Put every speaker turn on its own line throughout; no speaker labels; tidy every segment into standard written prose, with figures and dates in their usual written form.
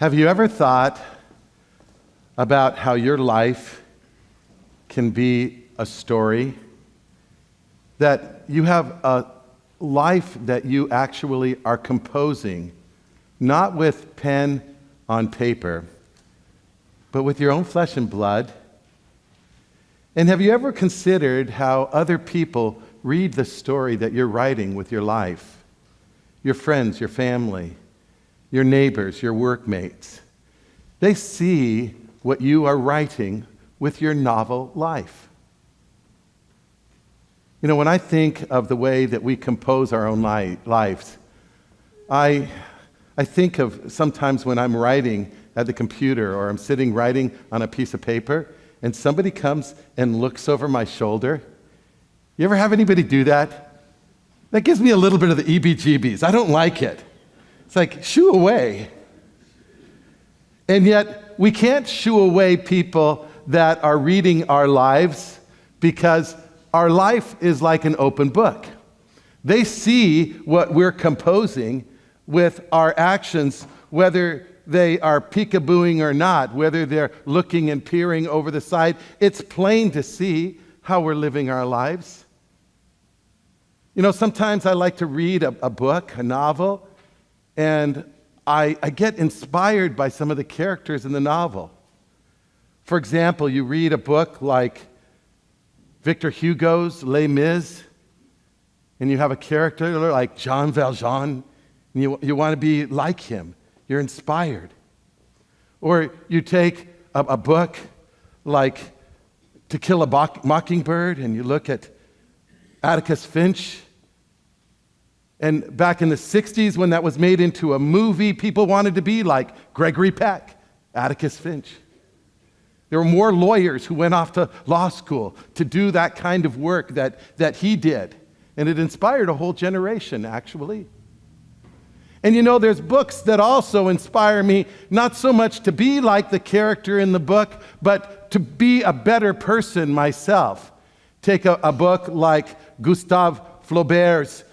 Have you ever thought about how your life can be a story? That you have a life that you actually are composing, not with pen on paper, but with your own flesh and blood? And have you ever considered how other people read the story that you're writing with your life? Your friends, your family, your neighbors, your workmates. They see what you are writing with your novel life. You know, when I think of the way that we compose our own lives, I think of sometimes when I'm writing at the computer or I'm sitting writing on a piece of paper and somebody comes and looks over my shoulder. You ever have anybody do that? That gives me a little bit of the EBGBs. I don't like it. It's like, shoo away. And yet, we can't shoo away people that are reading our lives because our life is like an open book. They see what we're composing with our actions, whether they are peekabooing or not, whether they're looking and peering over the side. It's plain to see how we're living our lives. You know, sometimes I like to read a book, a novel, and I get inspired by some of the characters in the novel. For example, you read a book like Victor Hugo's Les Mis, and you have a character like Jean Valjean, and you want to be like him. You're inspired. Or you take a book like To Kill a Mockingbird, and you look at Atticus Finch. And back in the 60s, when that was made into a movie, people wanted to be like Gregory Peck, Atticus Finch. There were more lawyers who went off to law school to do that kind of work that he did. And it inspired a whole generation, actually. And you know, there's books that also inspire me, not so much to be like the character in the book, but to be a better person myself. Take a book like Gustave Flaubert's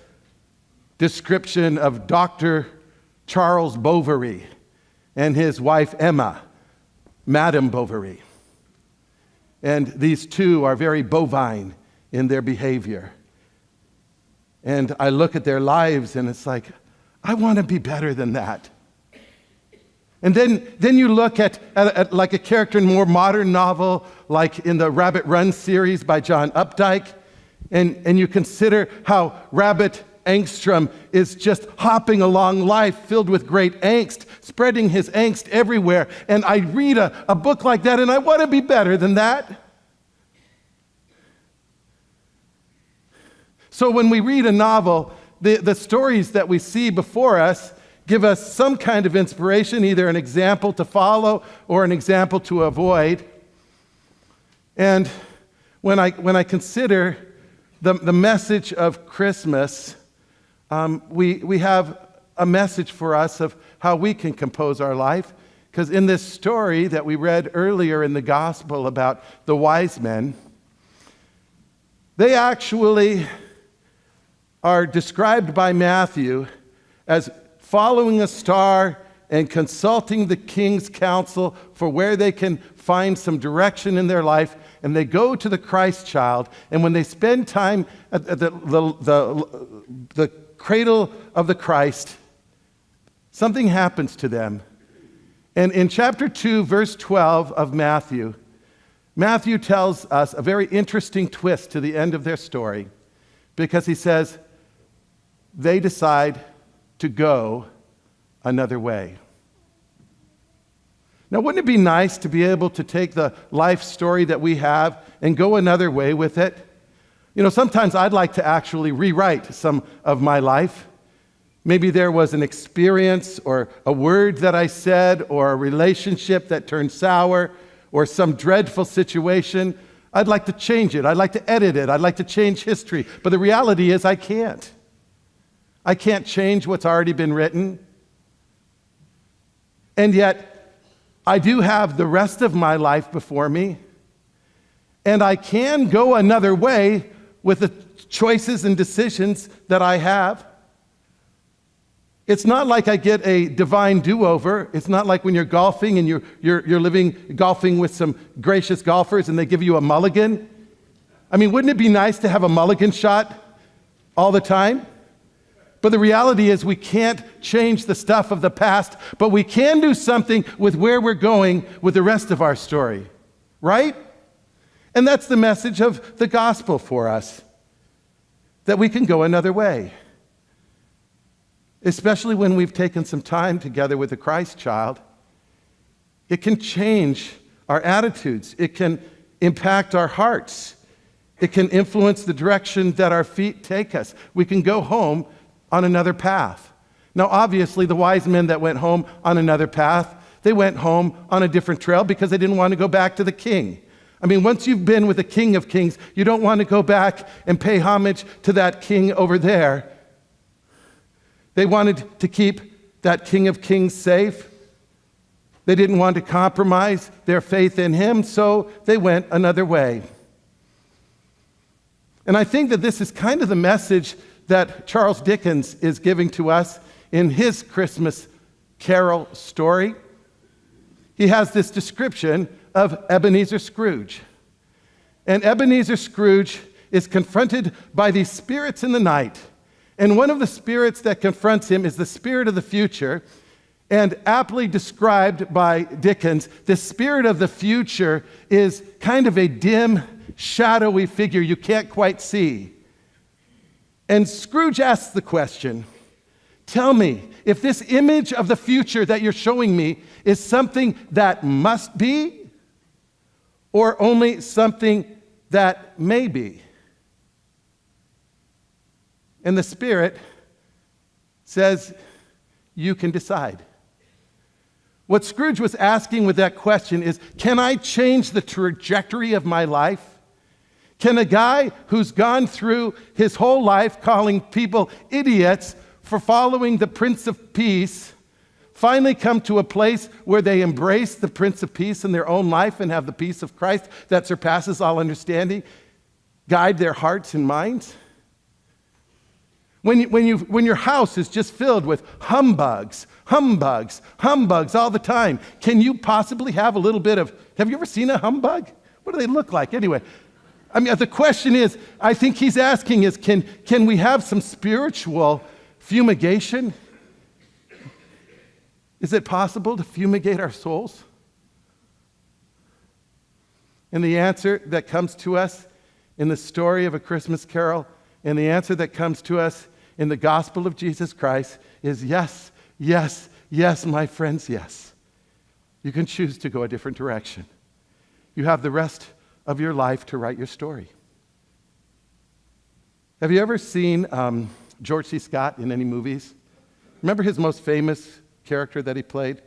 description of Dr. Charles Bovary and his wife Emma, Madame Bovary. And these two are very bovine in their behavior. And I look at their lives and it's like, I want to be better than that. And then you look at like a character in a more modern novel, like in the Rabbit Run series by John Updike, and you consider how Rabbit Angstrom is just hopping along life filled with great angst, spreading his angst everywhere. And I read a book like that and I want to be better than that. So when we read a novel, the stories that we see before us give us some kind of inspiration, either an example to follow or an example to avoid. And when I consider the message of Christmas, we have a message for us of how we can compose our life. Because in this story that we read earlier in the gospel about the wise men, they actually are described by Matthew as following a star and consulting the king's counsel for where they can find some direction in their life. And they go to the Christ child, and when they spend time at the cradle of the Christ, something happens to them. And in chapter 2, verse 12 of Matthew tells us a very interesting twist to the end of their story, because he says they decide to go another way. Now, wouldn't it be nice to be able to take the life story that we have and go another way with it? You know, sometimes I'd like to actually rewrite some of my life. Maybe there was an experience or a word that I said or a relationship that turned sour or some dreadful situation. I'd like to change it. I'd like to edit it. I'd like to change history. But the reality is I can't. I can't change what's already been written. And yet, I do have the rest of my life before me. And I can go another way with the choices and decisions that I have. It's not like I get a divine do-over. It's not like when you're golfing and you're golfing with some gracious golfers and they give you a mulligan. I mean, wouldn't it be nice to have a mulligan shot all the time? But the reality is we can't change the stuff of the past, but we can do something with where we're going with the rest of our story, right? And that's the message of the gospel for us, that we can go another way. Especially when we've taken some time together with the Christ child, it can change our attitudes. It can impact our hearts. It can influence the direction that our feet take us. We can go home on another path. Now, obviously, the wise men that went home on another path, they went home on a different trail because they didn't want to go back to the king. I mean, once you've been with the King of Kings, you don't want to go back and pay homage to that king over there. They wanted to keep that King of Kings safe. They didn't want to compromise their faith in him, so they went another way. And I think that this is kind of the message that Charles Dickens is giving to us in his Christmas Carol story. He has this description of Ebenezer Scrooge. And Ebenezer Scrooge is confronted by these spirits in the night. And one of the spirits that confronts him is the spirit of the future. And aptly described by Dickens, the spirit of the future is kind of a dim, shadowy figure you can't quite see. And Scrooge asks the question, tell me, if this image of the future that you're showing me is something that must be, or only something that may be? And the Spirit says, you can decide. What Scrooge was asking with that question is, can I change the trajectory of my life? Can a guy who's gone through his whole life calling people idiots for following the Prince of Peace finally come to a place where they embrace the Prince of Peace in their own life and have the peace of Christ that surpasses all understanding guide their hearts and minds? When your house is just filled with humbugs all the time, can you possibly have a little bit of, have you ever seen a humbug? What do they look like anyway? I mean, the question is, I think he's asking is, can we have some spiritual fumigation? Is it possible to fumigate our souls? And the answer that comes to us in the story of A Christmas Carol, and the answer that comes to us in the gospel of Jesus Christ is yes, yes, yes, my friends, yes. You can choose to go a different direction. You have the rest of your life to write your story. Have you ever seen George C. Scott in any movies? Remember his most famous character that he played?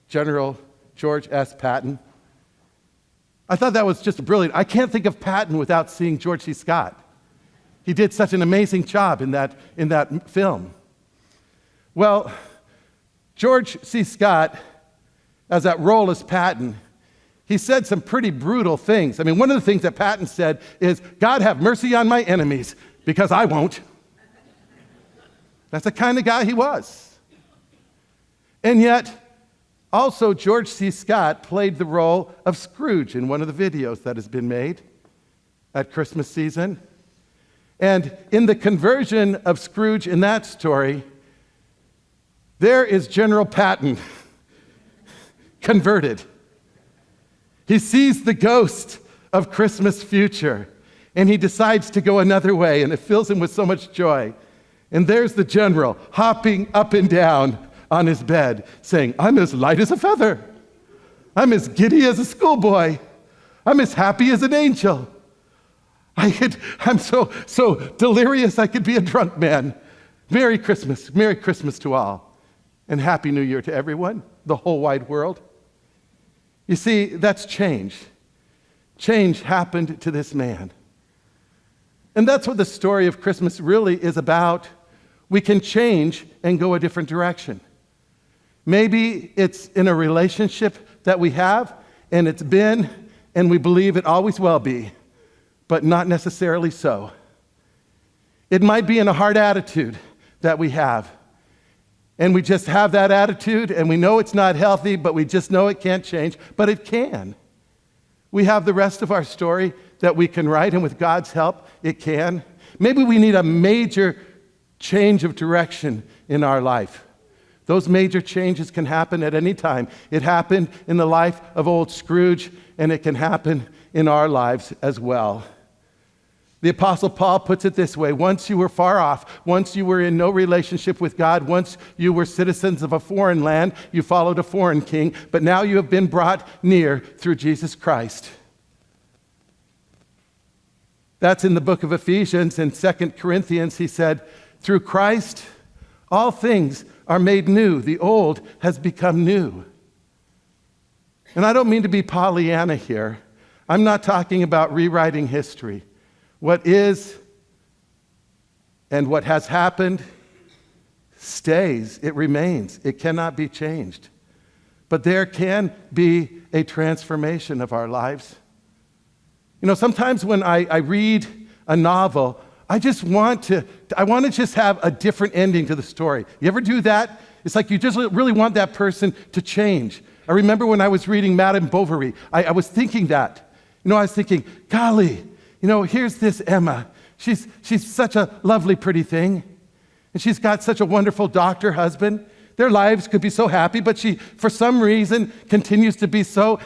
General George S. Patton. I thought that was just brilliant. I can't think of Patton without seeing George C. Scott. He did such an amazing job in that film. Well, George C. Scott, as that role as Patton, he said some pretty brutal things. I mean, one of the things that Patton said is, God have mercy on my enemies, because I won't. That's the kind of guy he was. And yet, also George C. Scott played the role of Scrooge in one of the videos that has been made at Christmas season. And in the conversion of Scrooge in that story, there is General Patton converted. He sees the ghost of Christmas future, and he decides to go another way, and it fills him with so much joy. And there's the general hopping up and down on his bed, saying, I'm as light as a feather. I'm as giddy as a schoolboy. I'm as happy as an angel. I'm so delirious I could be a drunk man. Merry Christmas to all. And Happy New Year to everyone, the whole wide world. You see, that's change. Change happened to this man. And that's what the story of Christmas really is about. We can change and go a different direction. Maybe it's in a relationship that we have, and it's been, and we believe it always will be, but not necessarily so. It might be in a hard attitude that we have. And we just have that attitude, and we know it's not healthy, but we just know it can't change, but it can. We have the rest of our story that we can write, and with God's help, it can. Maybe we need a major change of direction in our life. Those major changes can happen at any time. It happened in the life of old Scrooge, and it can happen in our lives as well. The Apostle Paul puts it this way: once you were far off, once you were in no relationship with God, once you were citizens of a foreign land, you followed a foreign king, but now you have been brought near through Jesus Christ. That's in the book of Ephesians. In 2 Corinthians, he said, through Christ, all things are made new. The old has become new. And I don't mean to be Pollyanna here. I'm not talking about rewriting history. What is and what has happened stays. It remains. It cannot be changed. But there can be a transformation of our lives. You know, sometimes when I read a novel, I want to just have a different ending to the story. You ever do that? It's like you just really want that person to change. I remember when I was reading Madame Bovary, I was thinking that. You know, I was thinking, golly, you know, here's this Emma. She's such a lovely, pretty thing. And she's got such a wonderful doctor husband. Their lives could be so happy, but she, for some reason, continues to be so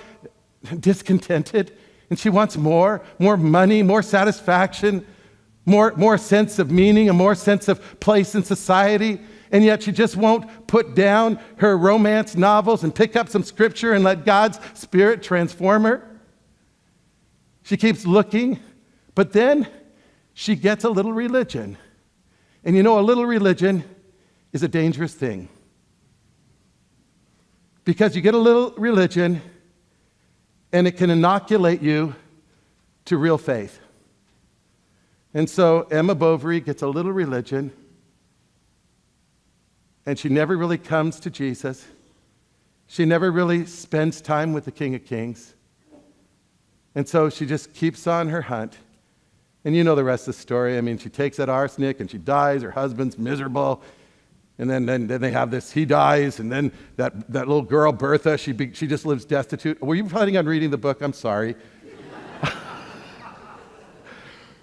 discontented. And she wants more money, more satisfaction, more sense of meaning, a more sense of place in society. And yet she just won't put down her romance novels and pick up some scripture and let God's Spirit transform her. She keeps looking, but then she gets a little religion. And you know, a little religion is a dangerous thing. Because you get a little religion, and it can inoculate you to real faith. And so Emma Bovary gets a little religion, and she never really comes to Jesus. She never really spends time with the King of Kings. And so she just keeps on her hunt. And you know the rest of the story. I mean, she takes that arsenic and she dies. Her husband's miserable. And then they have this, he dies. And then that little girl, Bertha, she just lives destitute. Were you planning on reading the book? I'm sorry.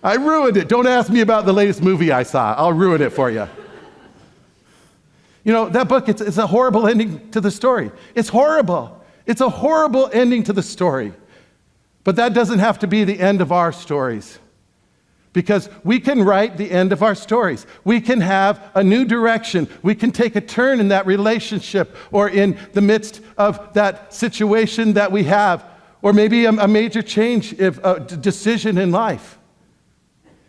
I ruined it. Don't ask me about the latest movie I saw. I'll ruin it for you. You know, that book, it's a horrible ending to the story. It's horrible. It's a horrible ending to the story. But that doesn't have to be the end of our stories. Because we can write the end of our stories. We can have a new direction. We can take a turn in that relationship or in the midst of that situation that we have, or maybe a major change, a decision in life.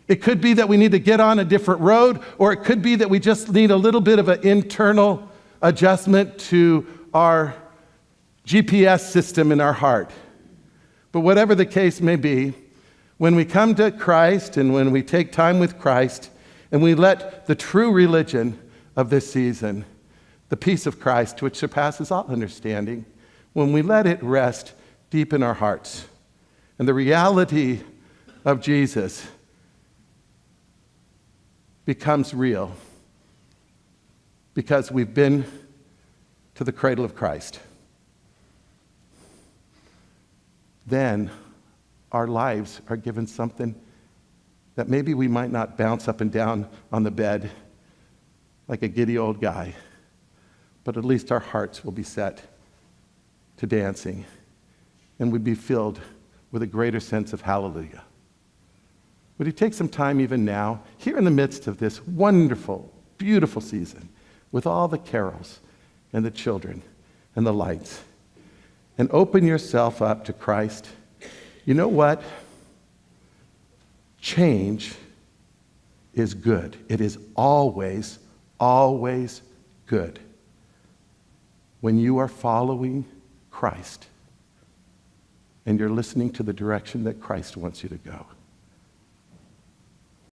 It could be that we need to get on a different road, or it could be that we just need a little bit of an internal adjustment to our GPS system in our heart. But whatever the case may be, when we come to Christ and when we take time with Christ and we let the true religion of this season, the peace of Christ, which surpasses all understanding, when we let it rest deep in our hearts and the reality of Jesus becomes real because we've been to the cradle of Christ, then our lives are given something that maybe we might not bounce up and down on the bed like a giddy old guy, but at least our hearts will be set to dancing and would be filled with a greater sense of hallelujah. Would you take some time even now, here in the midst of this wonderful, beautiful season, with all the carols and the children and the lights, and open yourself up to Christ? You know what? Change is good. It is always, always good when you are following Christ and you're listening to the direction that Christ wants you to go.